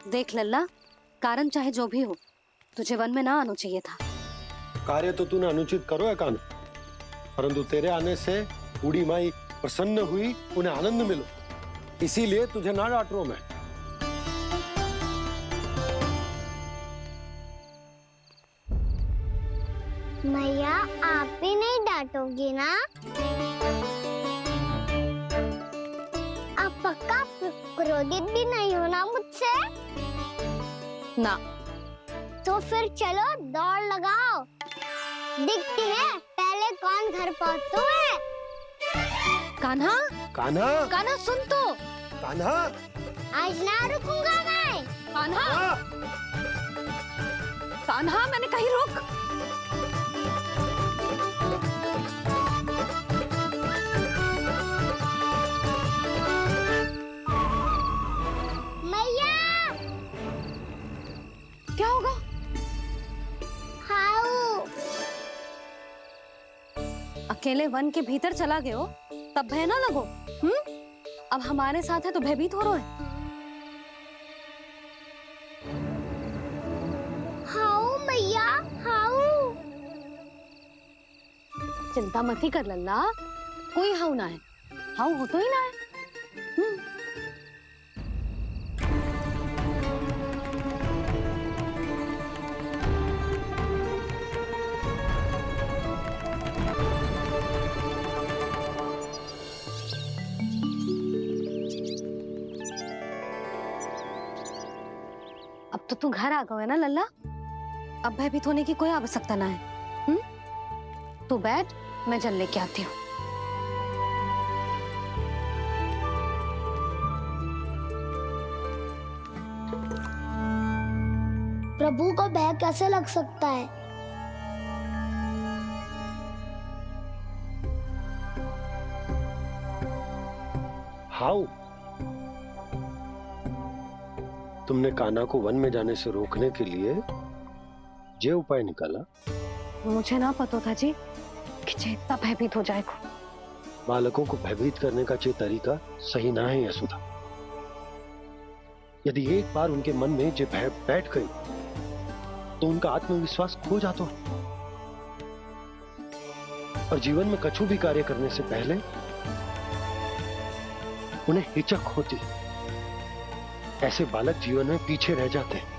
देख लल्ला, कारण चाहे जो भी हो, तुझे वन में ना आना चाहिए था। कार्य तो तूने अनुचित करो है कान, परंतु तेरे आने से बूढ़ी माई प्रसन्न हुई, उन्हें आनंद मिलो, इसीलिए तुझे ना डांट रहा हूं मैं। मैया, आप भी नहीं डांटोगी ना? आप पक्का क्रोधित भी नहीं हो ना मुझसे? ना। तो फिर चलो दौड़ लगाओ, दिखती है पहले कौन घर पहुंचता है। कान्हा, कान्हा, कान्हा सुन तो। कान्हा, आज ना रुकूंगा मैं। कान्हा, कान्हा, मैंने कही रुक। मैया, क्या होगा? हाउ अकेले वन के भीतर चला गए हो, तब भय ना लगो। अब हमारे साथ है तो भयभीत हो रहे हैं। हाउ मैया, हाउ। चिंता मत ही कर लल्ला, कोई हाउ ना है, हाउ हो तो ही ना है। अब तो तू घर आ गया है ना लल्ला, अब भयभीत होने की कोई आवश्यकता ना है। तू बैठ, मैं जल लेके आती हूँ। प्रभु को भय कैसे लग सकता है? हाउ? तुमने कान्हा को वन में जाने से रोकने के लिए ये उपाय निकाला? मुझे ना पता था जी कि जे इतना भयभीत हो जाएगा। बालकों को भयभीत करने का ये तरीका सही ना है यशोदा। यदि एक बार उनके मन में ये भय बैठ गई तो उनका आत्मविश्वास खो जाता है और जीवन में कछु भी कार्य करने से पहले उन्हें हिचक होती। ऐसे बालक जीवन में पीछे रह जाते हैं।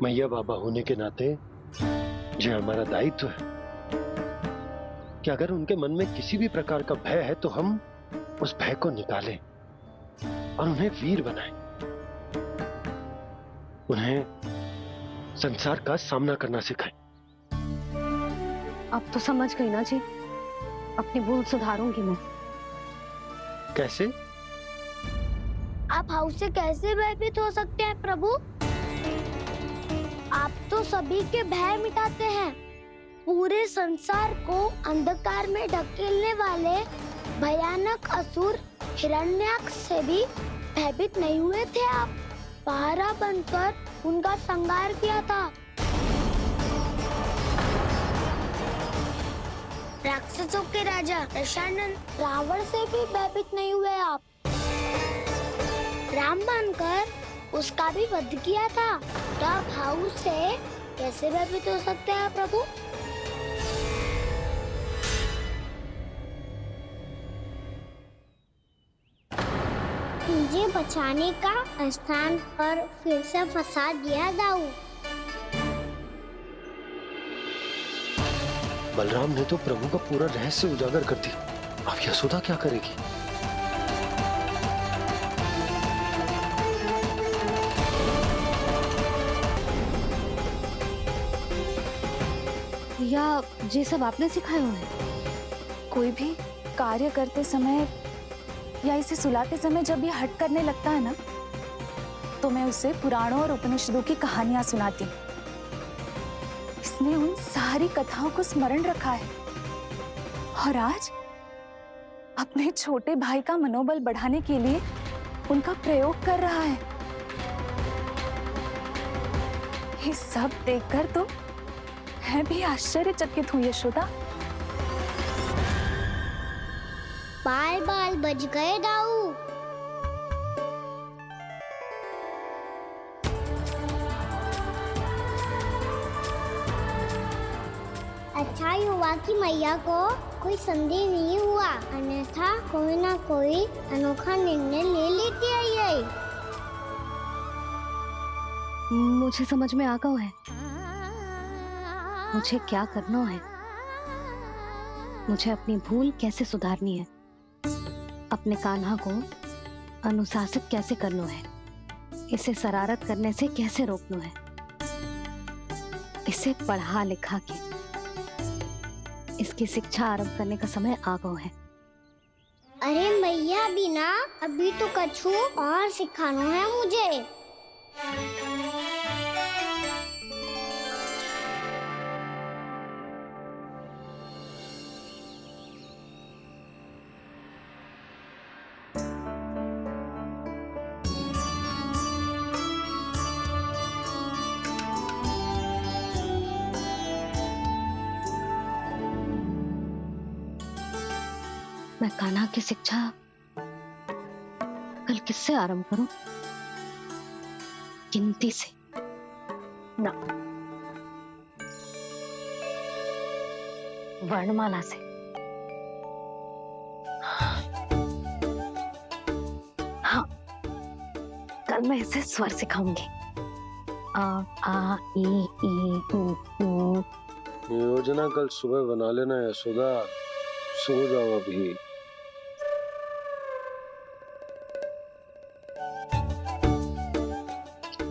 मैया बाबा होने के नाते ये हमारा दायित्व है कि अगर उनके मन में किसी भी प्रकार का भय है तो हम उस भय को निकालें और उन्हें वीर बनाएं, उन्हें संसार का सामना करना सिखाएं। अब तो समझ गई ना जी, अपनी भूल सुधारूंगी मैं। कैसे? आप हाउ से कैसे भयभीत हो सकते हैं प्रभु? आप तो सभी के भय मिटाते हैं। पूरे संसार को अंधकार में ढकेलने वाले भयानक असुर हिरण्याक्ष से भी भयभीत नहीं हुए थे आप। पहरा बनकर उनका संहार किया था। राक्षसों के राजा दशानन रावण से भी भयभीत नहीं हुए आप। राम बनकर उसका भी वध किया था। तो आप हाउ से कैसे भयभीत हो सकते हैं प्रभु? मुझे बचाने का स्थान पर फिर से फंसा दिया दाऊ। बलराम ने तो प्रभु का पूरा रहस्य उजागर कर दिया। अब यशोदा क्या करेगी? या ये सब आपने सिखाया है? कोई भी कार्य करते समय या इसे सुलाते समय जब ये हट करने लगता है ना, तो मैं उसे पुराणों और उपनिषदों की कहानियां सुनाती हूँ। इसने उन सारी कथाओं को स्मरण रखा है और आज अपने छोटे भाई का मनोबल बढ़ाने के लिए उनका प्रयोग कर रहा है। ये सब देखकर तो मैं भी आश्चर्यचकित हूँ यशोदा। बाल बाल बज गए दाऊ। ही हुआ कि मैया को कोई संदेह नहीं हुआ, अन्यथा कोई ना कोई अनोखा निर्णय ले लेती है ये। मुझे समझ में आ गया है मुझे क्या करना है। मुझे अपनी भूल कैसे सुधारनी है, अपने कान्हा को अनुशासित कैसे करना है, इसे शरारत करने से कैसे रोकना है, इसे पढ़ा लिखा के इसकी शिक्षा आरंभ करने का समय आ गया है। अरे मैया बिना, अभी तो कछु और सिखाना है मुझे। मैं कान्हा की शिक्षा कल किससे आरंभ करूं? गिनती से ना, वर्णमाला से। हाँ, कल मैं इसे स्वर सिखाऊंगी। आ आ ई ऊ। योजना कल सुबह बना लेना यशोदा, सो जाओ अभी।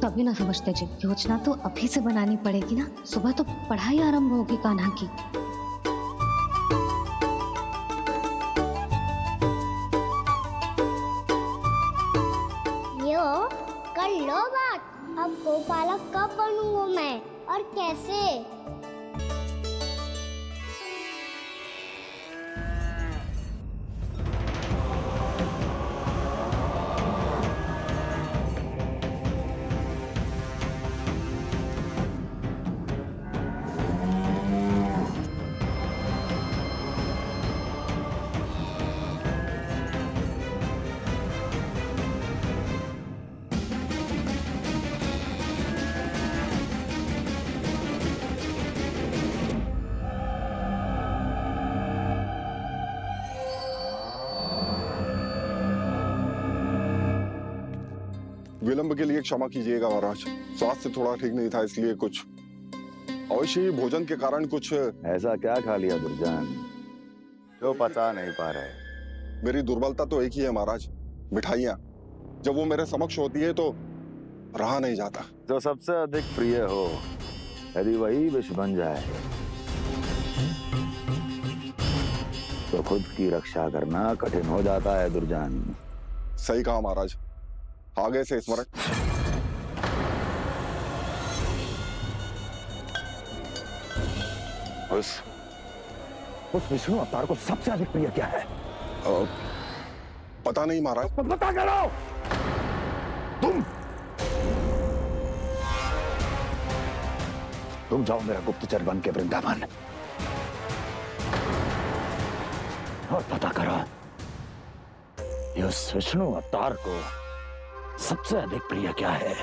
तभी ना समझते जी, योजना तो अभी से बनानी पड़ेगी ना, सुबह तो पढ़ाई आरंभ होगी कान्हा की। यो कर लो बात, अब गोपालक कब बनूंगा मैं और कैसे? विलंब के लिए क्षमा कीजिएगा महाराज, स्वास्थ्य थोड़ा ठीक नहीं था इसलिए कुछ अवश्य ही भोजन के कारण कुछ। ऐसा क्या खा लिया दुर्जन जो पचा नहीं पा रहे? मेरी दुर्बलता तो एक ही है महाराज, मिठाइयाँ। जब वो मेरे समक्ष होती है तो रहा नहीं जाता। जो सबसे अधिक प्रिय हो, यदि वही विष बन जाए तो खुद की रक्षा करना कठिन हो जाता है दुर्जन। सही कहा महाराज, आगे से स्मरण। उस विष्णु अवतार को सबसे अधिक प्रिय क्या है? पता नहीं महाराज। बता के लो। तुम जाओ मेरा गुप्तचर बन के वृंदावन और पता करो ये उस विष्णु अवतार को सबसे अधिक प्रिय क्या है।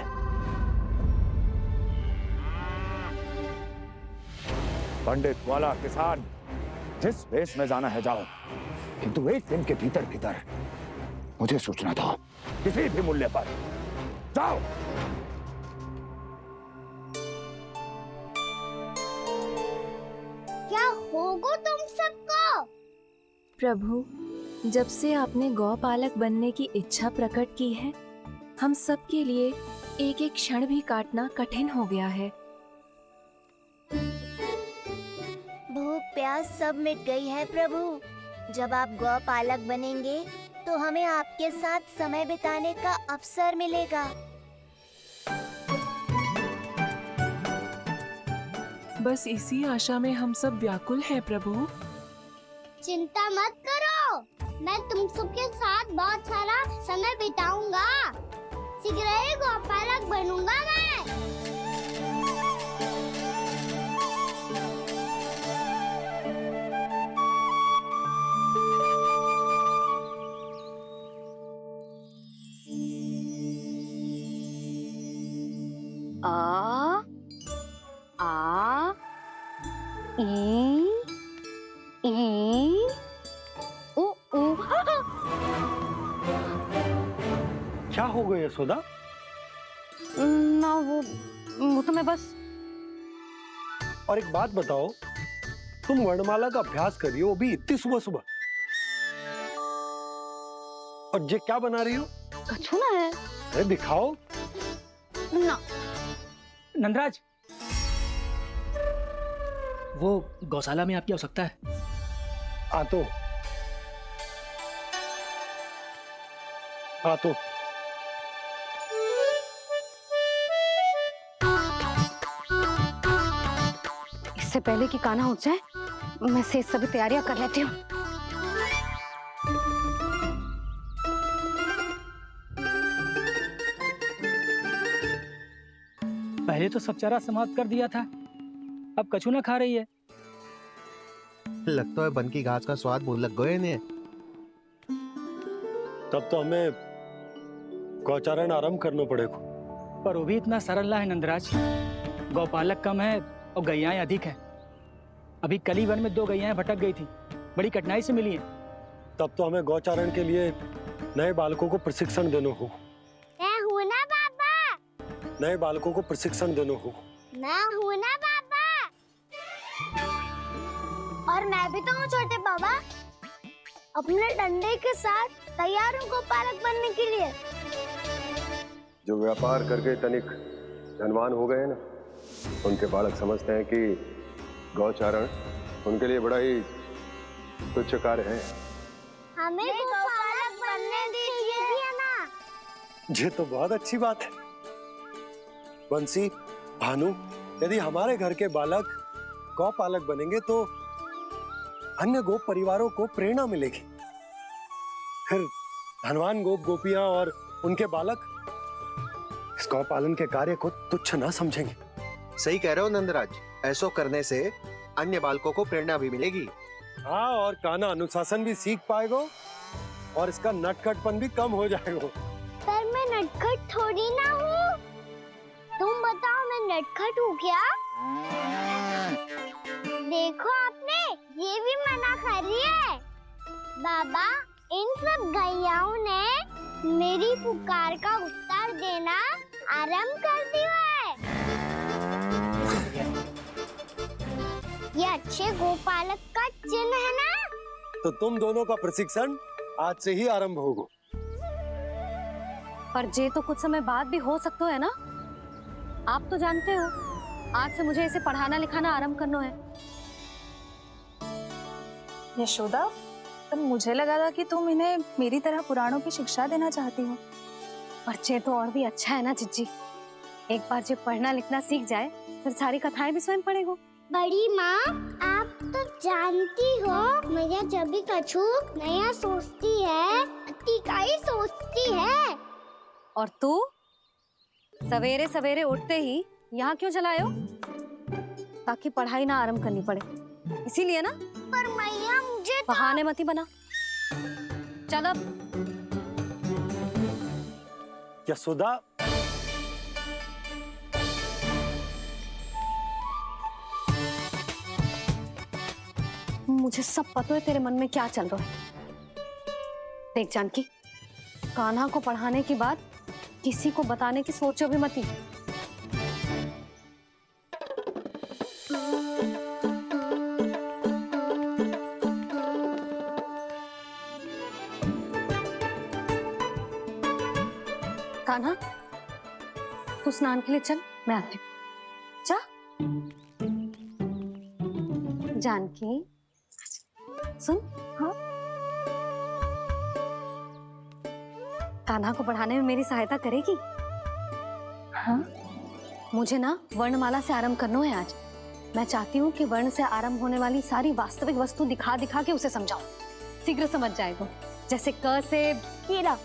पंडित वाला किसान जिस वेश में जाना है जाओ, किंतु एक दिन के भीतर भीतर मुझे सूचना दो, किसी भी मूल्य पर। जाओ। क्या होगा तुम सबको? प्रभु, जब से आपने गौपालक बनने की इच्छा प्रकट की है, हम सब के लिए एक एक क्षण भी काटना कठिन हो गया है। भूख प्यास सब मिट गई है प्रभु। जब आप गौपालक बनेंगे तो हमें आपके साथ समय बिताने का अवसर मिलेगा। बस इसी आशा में हम सब व्याकुल हैं प्रभु। चिंता मत करो, मैं तुम सबके साथ बहुत सारा समय बिताऊंगा। शीघ्र ही गोपालक बनूंगा मैं। आ आ ई क्या हो गया यशोदा? ना वो तो मैं बस। और एक बात बताओ, तुम वर्णमाला का अभ्यास कर रही हो, वो भी इतनी सुबह सुबह, और ये क्या बना रही हो? कछुआ है। अरे दिखाओ ना। नंदराज, वो गौशाला में आपकी आवश्यकता है। आ तो इससे पहले कि कान्हा उठ जाए, मैं से सभी तैयारियां कर लेती हूँ। पहले तो सब चारा समाप्त कर दिया था, अब कछू ना खा रही है। लगता है बन की घास का स्वाद भूल लग गए ने। तब तो हमें गौचारण आरंभ करना पड़ेगा। पर वो भी इतना सरल ना है नंदराज। गौपालक कम है और गैयाएं अधिक हैं। अभी कली वन में 2 गैयाएं भटक गई थी, बड़ी कठिनाई से मिली हैं। तब तो हमें गौचारण के लिए नए बालकों को प्रशिक्षण देना होगा। मैं हूँ ना बाबा। नए बालकों को प्रशिक्षण देना होगा। मैं हूँ ना बाबा। और मैं भी तो हूँ छोटे बाबा। अपने डंडे के साथ तैयार हूँ गोपालक बनने के लिए। जो व्यापार करके तनिक धनवान हो गए ना, उनके बालक समझते हैं कि गौचारण उनके लिए बड़ा ही तुच्छ कार्य है। हमें गोपालक बनने दीजिए ना। ये तो बहुत अच्छी बात है। बंसी, भानु, यदि हमारे घर के बालक गौपालक बनेंगे तो अन्य गोप परिवारों को प्रेरणा मिलेगी। फिर धनवान गोप गोपियां और उनके बालक इस गौपालन के कार्य को तुच्छ ना समझेंगे। सही कह रहे हो नंदराज, ऐसा करने से अन्य बालकों को प्रेरणा भी मिलेगी। हाँ, और कान्हा अनुशासन भी सीख पाएगा और इसका नटखटपन भी कम हो जाएगा। पर मैं नटखट थोड़ी ना हूँ। तुम बताओ मैं नटखट हूँ क्या? देखो आपने ये भी मना कर रही है। बाबा, इन सब गैयाओं ने मेरी पुकार का उत्तर देना आरंभ कर दिया है। ये अच्छे गोपालक का चिन्ह है ना? तो तुम दोनों का प्रशिक्षण आज से ही आरंभ होगा। पर जे तो कुछ समय बाद भी हो सकता है ना। आप तो जानते हो, आज से मुझे इसे पढ़ाना लिखाना आरंभ करना है। यशोदा, पर मुझे लगा था कि तुम इन्हें मेरी तरह पुराणों की शिक्षा देना चाहती हो। पर जे तो और भी अच्छा है ना जिज्जी। एक बार जब पढ़ना लिखना सीख जाए, फिर सारी कथाएं भी स्वयं पढ़ेगा। बड़ी माँ, आप तो जानती हो मैया जब भी कछु नया सोचती है, अति का ही सोचती है। और तू सवेरे सवेरे उठते ही यहाँ क्यों चलाए हो? ताकि पढ़ाई ना आरंभ करनी पड़े, इसीलिए ना। पर मैया मुझे बहाने मत ही बना। चल अब। यशोदा, मुझे सब पता है तेरे मन में क्या चल रहा है। देख जानकी, कान्हा को पढ़ाने के बाद किसी को बताने की सोचो भी मत ही। कान्हा, तू स्नान के लिए चल, मैं आती हूँ। जा। जानकी, सुन। हाँ? कान्हा को पढ़ाने में मेरी सहायता करेगी? हाँ? मुझे ना वर्णमाला से आरंभ करना है आज। मैं चाहती हूँ कि वर्ण से आरंभ होने वाली सारी वास्तविक वस्तु दिखा दिखा के उसे समझाऊं। शीघ्र समझ जाएगा। जैसे क से कीड़ा।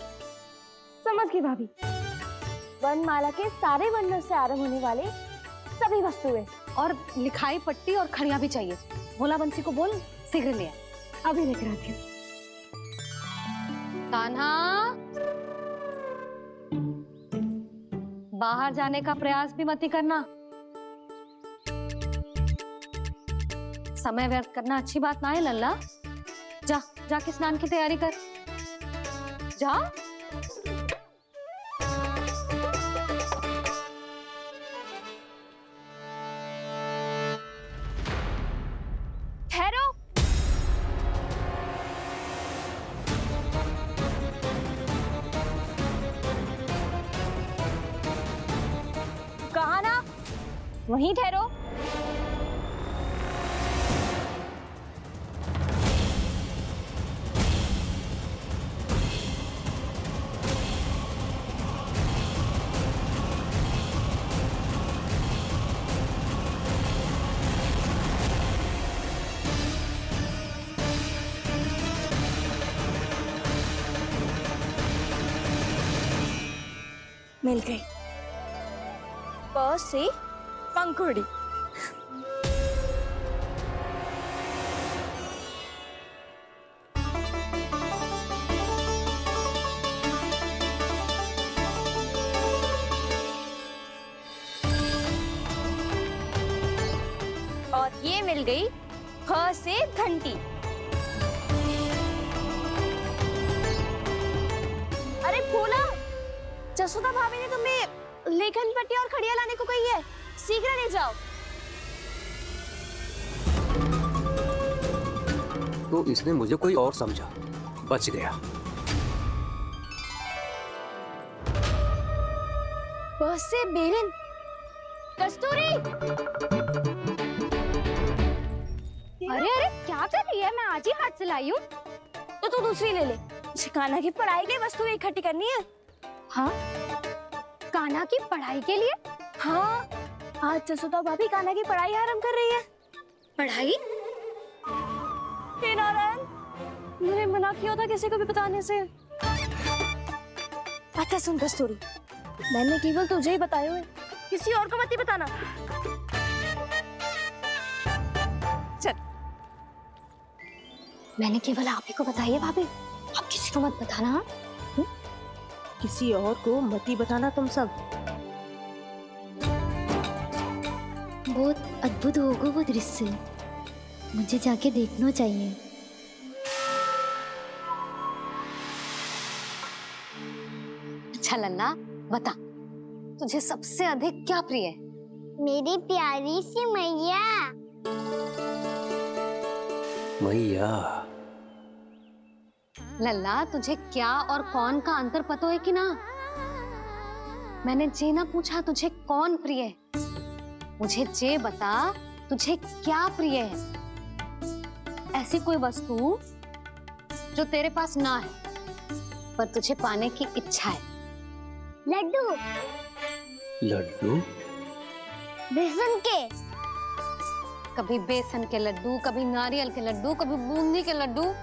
समझ गई भाभी। वर्णमाला के सारे वर्णों से आरंभ होने वाले सभी वस्तुएं। और लिखाई पट्टी और खड़िया भी चाहिए। भोला बंसी को बोल, शीघ्र ले आए। अभी लेकर आती हूँ। कान्हा, बाहर जाने का प्रयास भी मत ही करना। समय व्यर्थ करना अच्छी बात ना है लल्ला। जा, जाके स्नान की तैयारी कर। जा। वहीं ठहरो। मिल गई। प से पंखुड़ी। और ये मिल गई ख से घंटी। अरे भोला, जसोदा भाभी ने तुम्हें लेखन पट्टी और खड़िया लाने को कही है, शीघ्र ले जाओ। तो इसने मुझे कोई और समझा, बच गया। बस से बेरन, कस्तूरी। अरे अरे क्या कर रही है? मैं आज ही हाथ से लाई हूँ। तो तू दूसरी ले ले। कान्हा की पढ़ाई की वस्तु इकट्ठी करनी है। हाँ, कान्हा की पढ़ाई के लिए? हाँ, आज जसोदा भाभी कान्हा की पढ़ाई आरंभ कर रही है। पढ़ाई? हे नारायण, मैंने मना किया था किसी को भी बताने से। अच्छा सुन कस्तूरी, मैंने केवल तुझे ही बताए हुए, किसी और को मत ही बताना। चल। मैंने केवल आप ही को बताई है भाभी, आप किसी को मत बताना। किसी और को मत ही बताना तुम सब। बहुत अद्भुत होगा वो दृश्य, मुझे जाके देखना चाहिए। अच्छा लल्ला, बता तुझे सबसे अधिक क्या प्रिय है? मेरी प्यारी सी मैया। मैया। लल्ला, तुझे क्या और कौन का अंतर पता है कि ना? मैंने जे ना पूछा तुझे कौन प्रिय है, मुझे जे बता तुझे क्या प्रिय है। ऐसी कोई वस्तु जो तेरे पास ना है पर तुझे पाने की इच्छा है। लड्डू। लड्डू? बेसन के। कभी बेसन के लड्डू, कभी नारियल के लड्डू, कभी बूंदी के लड्डू।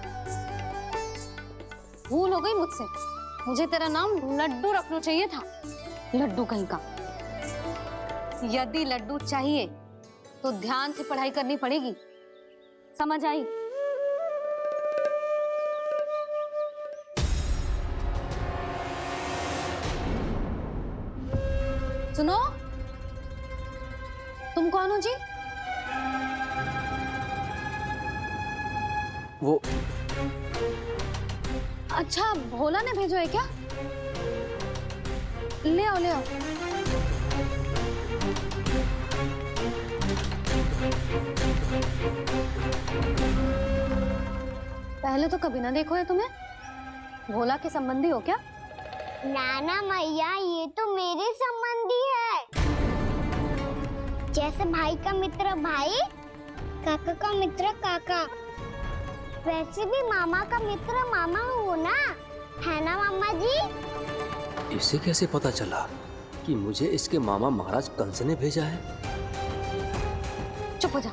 भूल हो गई मुझसे, मुझे तेरा नाम लड्डू रखना चाहिए था। लड्डू कहीं का। यदि लड्डू चाहिए तो ध्यान से पढ़ाई करनी पड़ेगी, समझ आई? सुनो, तुम कौन हो जी? वो अच्छा, भोला ने भेजो है क्या? ले आओ ले आओ। पहले तो कभी ना देखो है तुम्हें। भोला के संबंधी हो क्या? नाना मैया, ये तो मेरे संबंधी है। जैसे भाई का मित्र भाई, काका का मित्र काका, वैसे भी मामा का मित्र मामा हो ना, है ना मामा जी? इसे कैसे पता चला कि मुझे इसके मामा महाराज कंस ने भेजा है? चुप हो जा,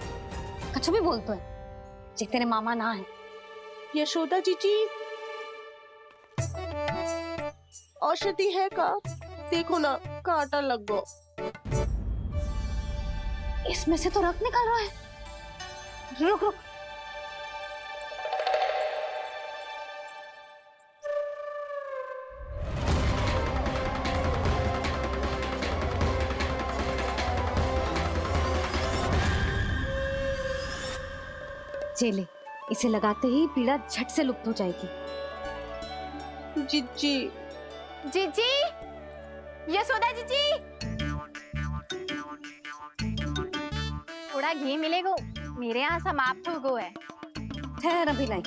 कछु भी बोलते है जे तेरे मामा ना है। यशोदा जीजी, औषधि है का? देखो ना, कांटा लग गो। इसमें से तो रक्त निकल रहा है। रुक रुक। चले, इसे लगाते ही पीड़ा झट से लुप्त हो जाएगी। जीजी, जीजी, यशोदा जीजी, थोड़ा घी मिलेगा? मेरे यहाँ समाप्त हो गया है। ठहर अभी नहीं।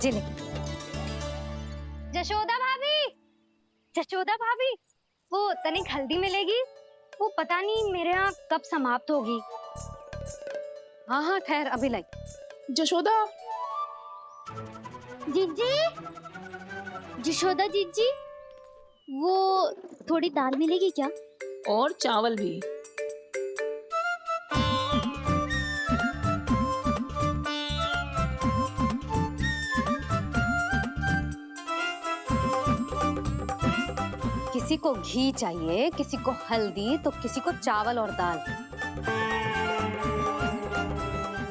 जिले, जशोदा भाभी, वो तनिक हल्दी मिलेगी? वो पता नहीं मेरे यहाँ कब समाप्त होगी। हाँ हाँ खैर अभी लाई। जशोदा, जीजी, जशोदा जीजी, वो थोड़ी दाल मिलेगी क्या? और चावल भी। किसी को घी चाहिए, किसी को हल्दी, तो किसी को चावल और दाल।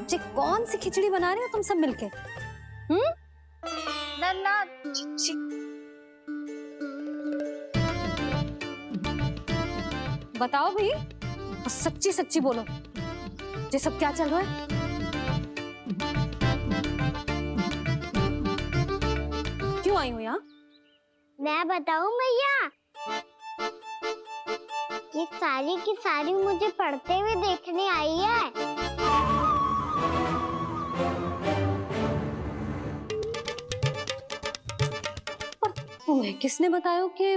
जी कौन सी खिचड़ी बना रहे हो तुम सब मिलके? ना बताओ भाई, सच्ची सच्ची बोलो, ये सब क्या चल रहा है? क्यों आई हो यहाँ? मैं बताऊं भैया, ये सारी की सारी मुझे पढ़ते हुए देखने आई है। तुम्हें किसने बताया कि